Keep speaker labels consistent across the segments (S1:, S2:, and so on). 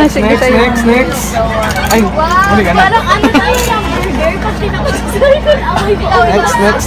S1: Sige, next. Ay, huli ka na.
S2: Parang ano tayo ng burger kasi nakasasari ko na amoy ko.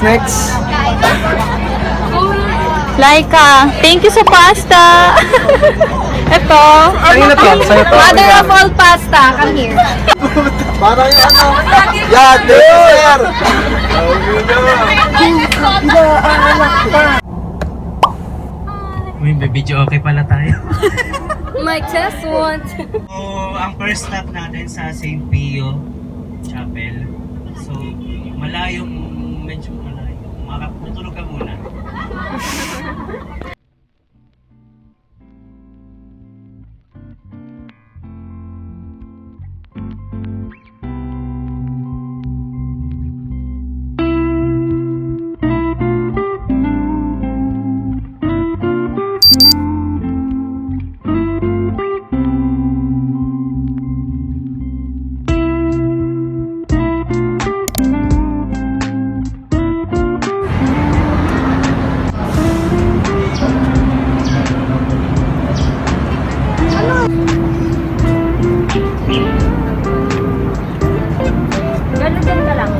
S1: Next.
S3: Laika, thank you sa pasta. Ito.
S1: Kanina to, sa'yo to.
S3: Mother of all pasta, come here.
S1: Parang yung ano. Yan, sir.
S4: Uy, may video okay pala tayo.
S2: My test one.
S4: So, ang first stop natin sa St. Pio Chapel. So, medyo malayo. Matulog ka muna.
S2: Ganun ka lang.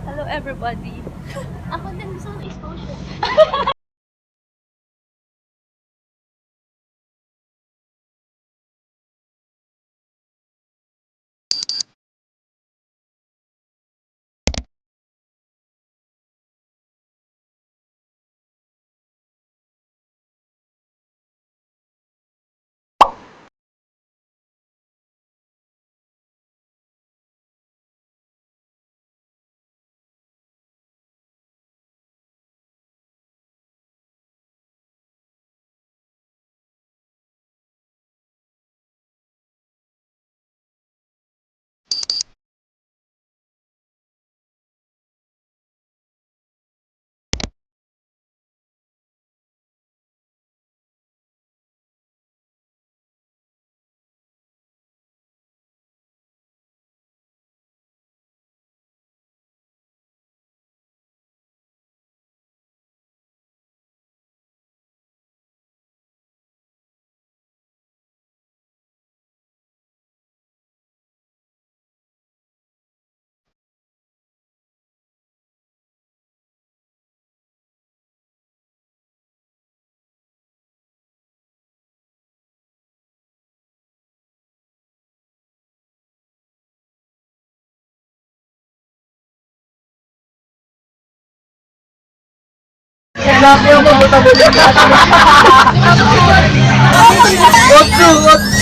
S3: Hello everybody.
S2: Ako din gusto ng exposure.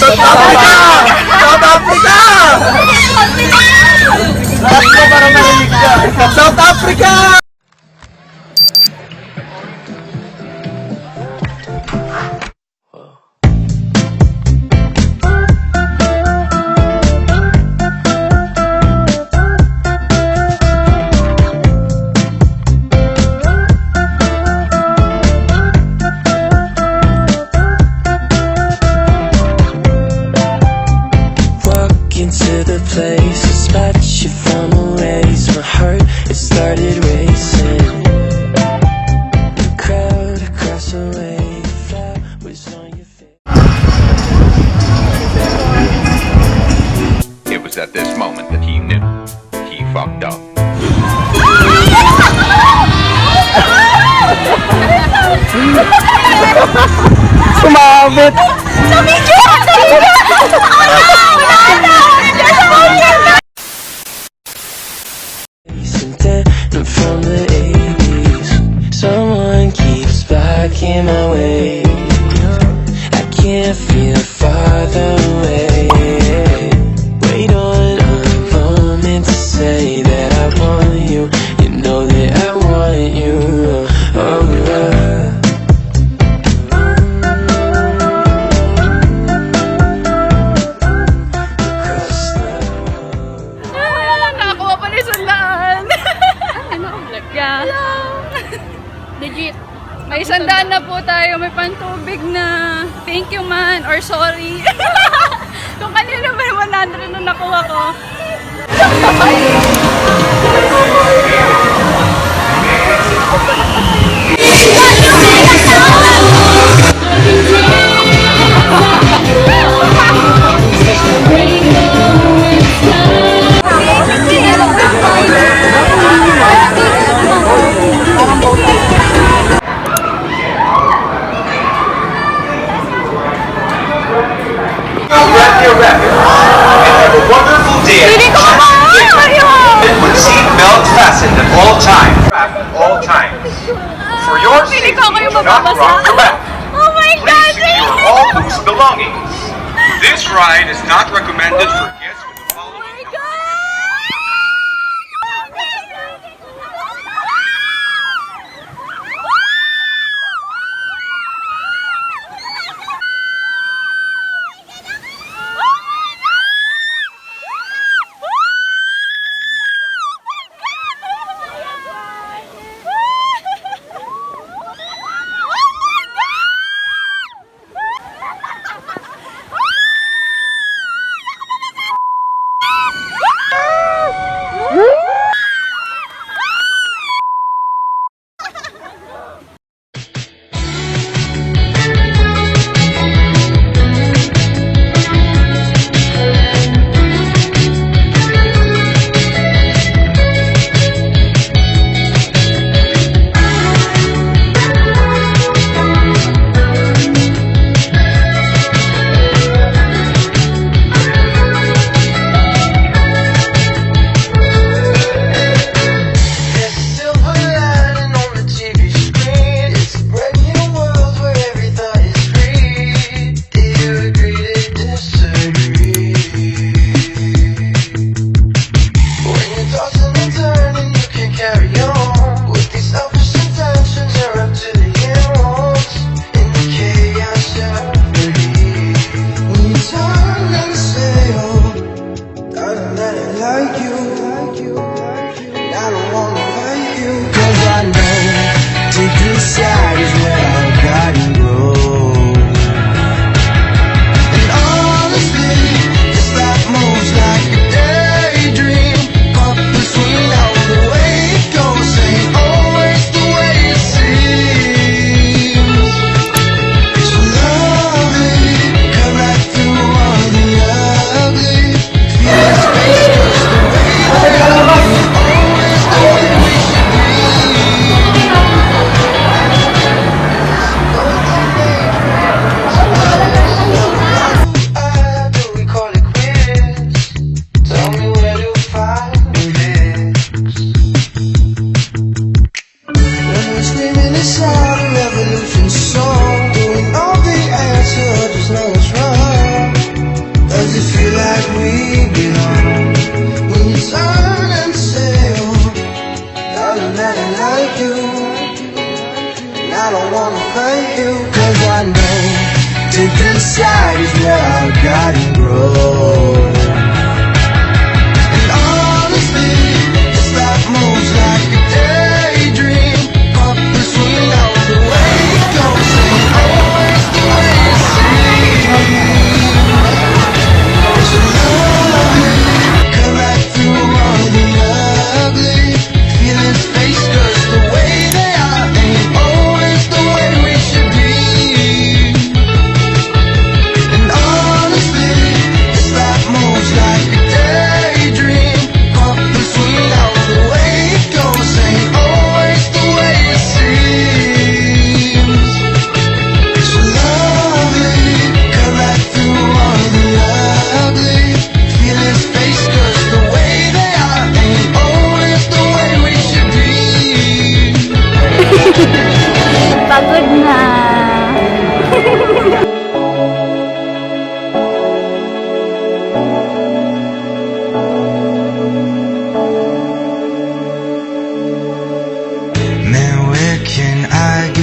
S1: South Africa! South Africa!
S5: Into the place, a spot you found a ways. My heart, it started racing. The crowd across the way, the flag was on your face.
S6: It was at this moment that he knew he fucked up.
S1: Sumabit!
S5: I'm from the 80s. Someone keeps blocking my way. I can't feel farther away. Wait on a moment to say that I want you. You know that I want you. Oh,
S3: Legit. May 100 na po tayo, may pantubig na. Thank you man, or sorry. Kung kanina ba yung 100 na nakuha ko.
S6: Wonderful day with seatbelt fastened at all times. For your safety, do not rock the rack.
S3: Oh my God!
S6: Please secure all loose belongings. This ride is not recommended for guests with the following.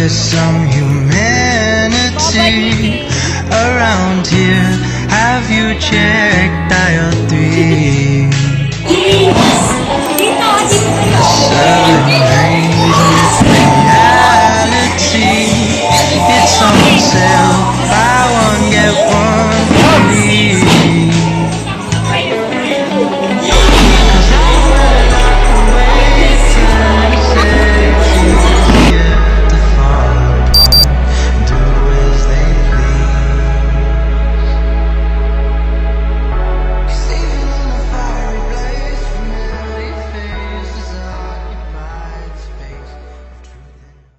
S5: Some humanity around here. Have you checked dial 3?